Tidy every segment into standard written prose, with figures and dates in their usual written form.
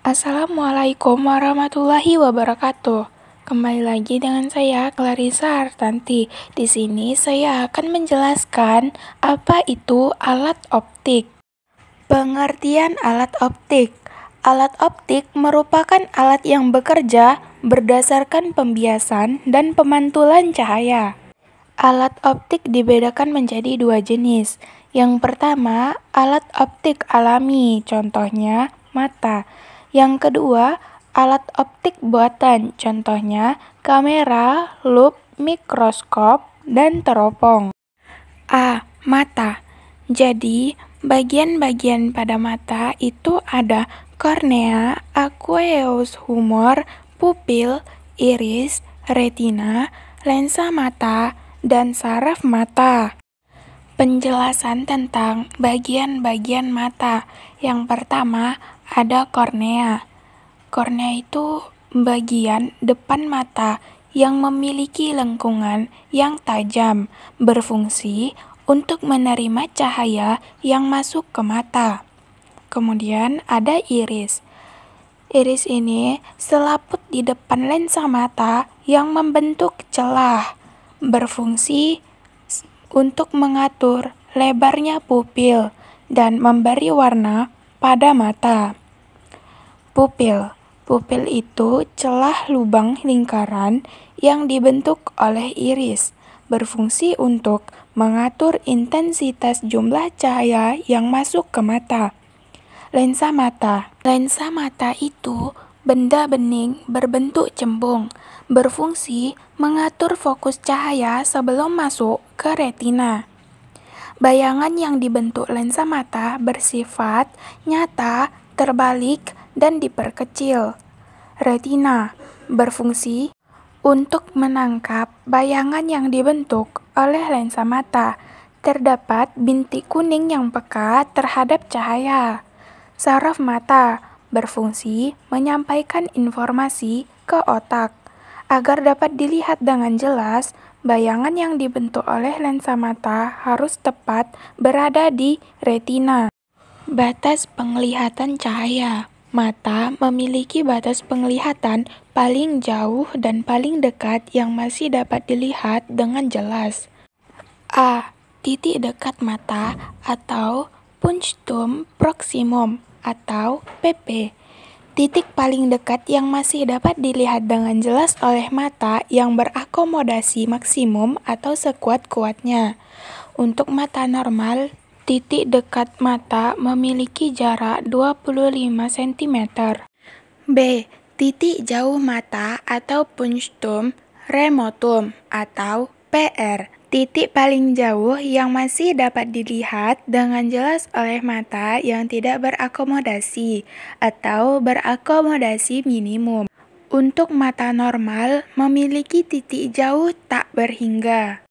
Assalamualaikum warahmatullahi wabarakatuh. Kembali lagi dengan saya Clarissa Hartanti. Di sini saya akan menjelaskan apa itu alat optik. Pengertian alat optik. Alat optik merupakan alat yang bekerja berdasarkan pembiasan dan pemantulan cahaya. Alat optik dibedakan menjadi dua jenis. Yang pertama, alat optik alami, contohnya mata. Yang kedua, alat optik buatan, contohnya kamera, lup, mikroskop, dan teropong. A. Mata. Jadi, bagian-bagian pada mata itu ada kornea, aqueous humor, pupil, iris, retina, lensa mata, dan saraf mata. Penjelasan tentang bagian-bagian mata. Yang pertama, ada kornea. Kornea itu bagian depan mata yang memiliki lengkungan yang tajam, berfungsi untuk menerima cahaya yang masuk ke mata. Kemudian ada iris. Iris ini selaput di depan lensa mata yang membentuk celah, berfungsi untuk mengatur lebarnya pupil dan memberi warna pada mata. Pupil. Pupil itu celah lubang lingkaran yang dibentuk oleh iris, berfungsi untuk mengatur intensitas jumlah cahaya yang masuk ke mata. Lensa mata. Lensa mata itu benda bening berbentuk cembung, berfungsi mengatur fokus cahaya sebelum masuk ke retina. Bayangan yang dibentuk lensa mata bersifat nyata, terbalik, dan diperkecil. Retina berfungsi untuk menangkap bayangan yang dibentuk oleh lensa mata. Terdapat bintik kuning yang peka terhadap cahaya. Saraf mata berfungsi menyampaikan informasi ke otak. Agar dapat dilihat dengan jelas, bayangan yang dibentuk oleh lensa mata harus tepat berada di retina. Batas penglihatan cahaya. Mata memiliki batas penglihatan paling jauh dan paling dekat yang masih dapat dilihat dengan jelas. A. Titik dekat mata atau punctum proximum atau PP. Titik paling dekat yang masih dapat dilihat dengan jelas oleh mata yang berakomodasi maksimum atau sekuat-kuatnya. Untuk mata normal, titik dekat mata memiliki jarak 25 cm. B. Titik jauh mata atau punctum remotum atau PR. Titik paling jauh yang masih dapat dilihat dengan jelas oleh mata yang tidak berakomodasi atau berakomodasi minimum. Untuk mata normal memiliki titik jauh tak berhingga.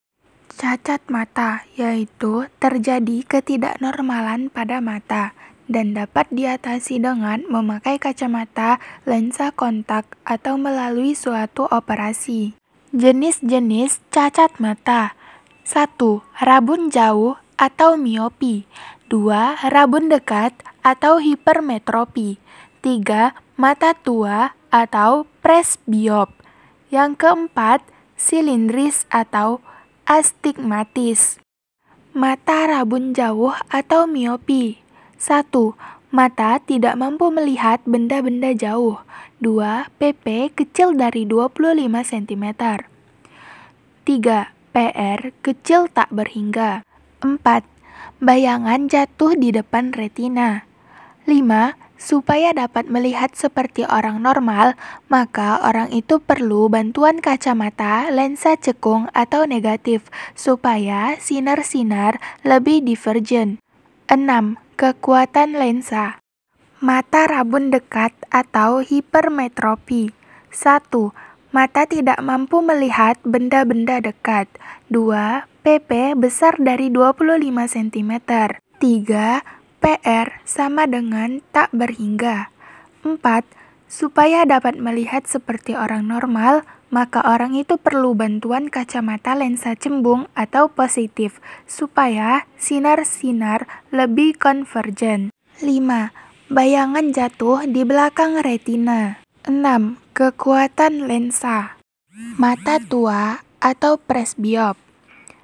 Cacat mata, yaitu terjadi ketidaknormalan pada mata dan dapat diatasi dengan memakai kacamata, lensa kontak, atau melalui suatu operasi. Jenis-jenis cacat mata. 1. Rabun jauh atau miopi. 2. Rabun dekat atau hipermetropi. 3. Mata tua atau presbiop. Yang keempat, silindris atau astigmatis. Mata rabun jauh atau miopi. 1. Mata tidak mampu melihat benda-benda jauh. 2. PP kecil dari 25 cm. 3. PR kecil tak berhingga. 4. Bayangan jatuh di depan retina. 5. Supaya dapat melihat seperti orang normal, maka orang itu perlu bantuan kacamata, lensa cekung atau negatif, supaya sinar-sinar lebih divergen. 6. Kekuatan lensa. Mata rabun dekat atau hipermetropi. 1. Mata tidak mampu melihat benda-benda dekat. 2. PP besar dari 25 cm. 3. PR sama dengan tak berhingga. 4. Supaya dapat melihat seperti orang normal, maka orang itu perlu bantuan kacamata lensa cembung atau positif, supaya sinar-sinar lebih konvergen. 5. bayangan jatuh di belakang retina. 6. Kekuatan lensa. Mata tua atau presbiop.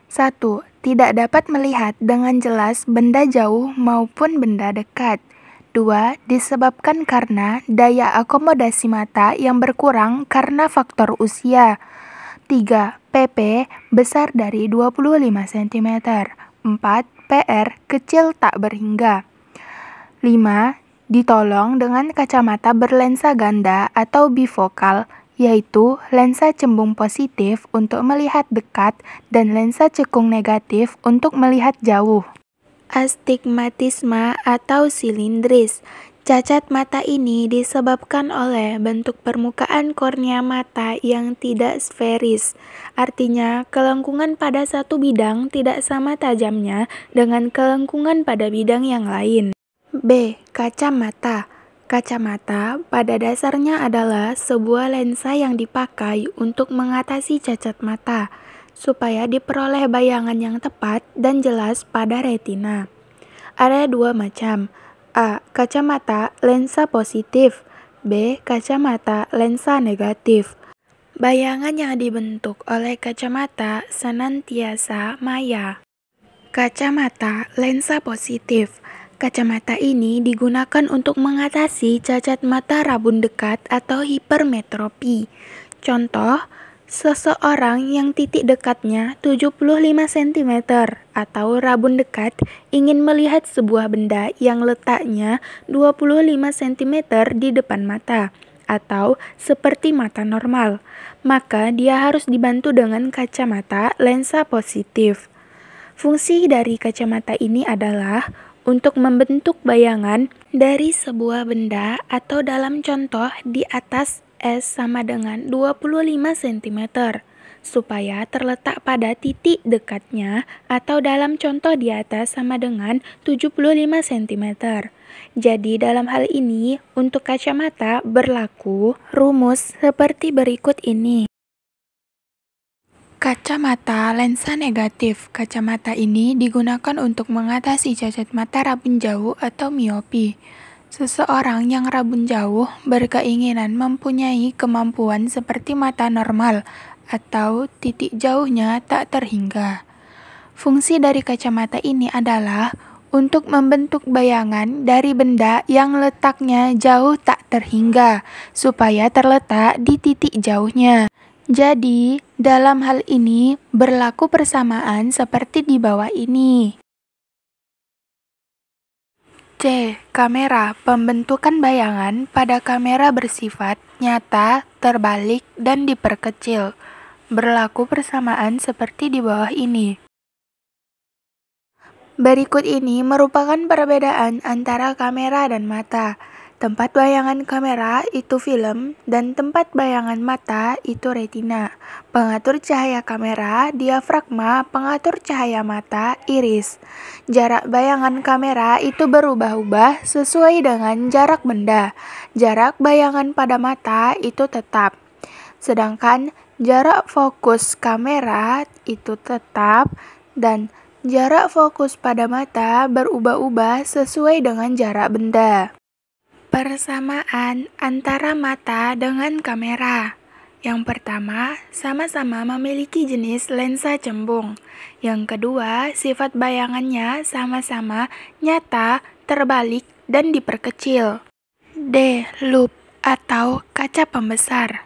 1. Tidak dapat melihat dengan jelas benda jauh maupun benda dekat. 2. Disebabkan karena daya akomodasi mata yang berkurang karena faktor usia. 3. PP besar dari 25 cm. 4. PR kecil tak berhingga. 5. Ditolong dengan kacamata berlensa ganda atau bifokal, yaitu lensa cembung positif untuk melihat dekat dan lensa cekung negatif untuk melihat jauh. Astigmatisme atau silindris. Cacat mata ini disebabkan oleh bentuk permukaan kornea mata yang tidak sferis. Artinya, kelengkungan pada satu bidang tidak sama tajamnya dengan kelengkungan pada bidang yang lain. B. Kacamata. Kacamata pada dasarnya adalah sebuah lensa yang dipakai untuk mengatasi cacat mata, supaya diperoleh bayangan yang tepat dan jelas pada retina. Ada dua macam. A. Kacamata lensa positif. B. Kacamata lensa negatif. Bayangan yang dibentuk oleh kacamata senantiasa maya. Kacamata lensa positif. Kacamata ini digunakan untuk mengatasi cacat mata rabun dekat atau hipermetropi. Contoh, seseorang yang titik dekatnya 75 cm atau rabun dekat ingin melihat sebuah benda yang letaknya 25 cm di depan mata atau seperti mata normal, maka dia harus dibantu dengan kacamata lensa positif. Fungsi dari kacamata ini adalah untuk membentuk bayangan dari sebuah benda atau dalam contoh di atas S sama dengan 25 cm, supaya terletak pada titik dekatnya atau dalam contoh di atas sama dengan 75 cm. Jadi dalam hal ini, untuk kacamata berlaku rumus seperti berikut ini. Kacamata lensa negatif. Kacamata ini digunakan untuk mengatasi cacat mata rabun jauh atau miopi. Seseorang yang rabun jauh berkeinginan mempunyai kemampuan seperti mata normal atau titik jauhnya tak terhingga. Fungsi dari kacamata ini adalah untuk membentuk bayangan dari benda yang letaknya jauh tak terhingga, supaya terletak di titik jauhnya. Jadi, dalam hal ini berlaku persamaan seperti di bawah ini. C. Kamera. Pembentukan bayangan pada kamera bersifat nyata, terbalik, dan diperkecil. Berlaku persamaan seperti di bawah ini. Berikut ini merupakan perbedaan antara kamera dan mata. Tempat bayangan kamera itu film dan tempat bayangan mata itu retina. Pengatur cahaya kamera, diafragma, pengatur cahaya mata, iris. Jarak bayangan kamera itu berubah-ubah sesuai dengan jarak benda. Jarak bayangan pada mata itu tetap. Sedangkan jarak fokus kamera itu tetap dan jarak fokus pada mata berubah-ubah sesuai dengan jarak benda. Persamaan antara mata dengan kamera. Yang pertama, sama-sama memiliki jenis lensa cembung. Yang kedua, sifat bayangannya sama-sama nyata, terbalik, dan diperkecil. D. Loop atau kaca pembesar.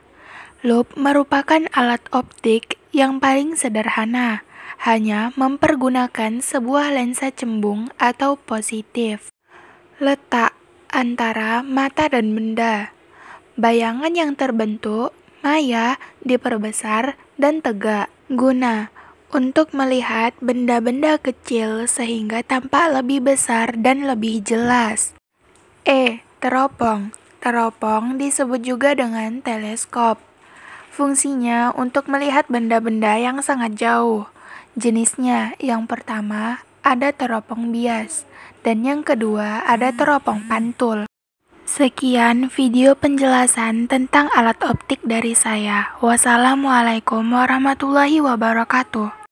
Loop merupakan alat optik yang paling sederhana, hanya mempergunakan sebuah lensa cembung atau positif. Letak antara mata dan benda. Bayangan yang terbentuk maya, diperbesar, dan tegak. Guna untuk melihat benda-benda kecil sehingga tampak lebih besar dan lebih jelas. E. Teropong. Teropong disebut juga dengan teleskop. Fungsinya untuk melihat benda-benda yang sangat jauh. Jenisnya yang pertama ada teropong bias, dan yang kedua ada teropong pantul. Sekian video penjelasan tentang alat optik dari saya. Wassalamualaikum warahmatullahi wabarakatuh.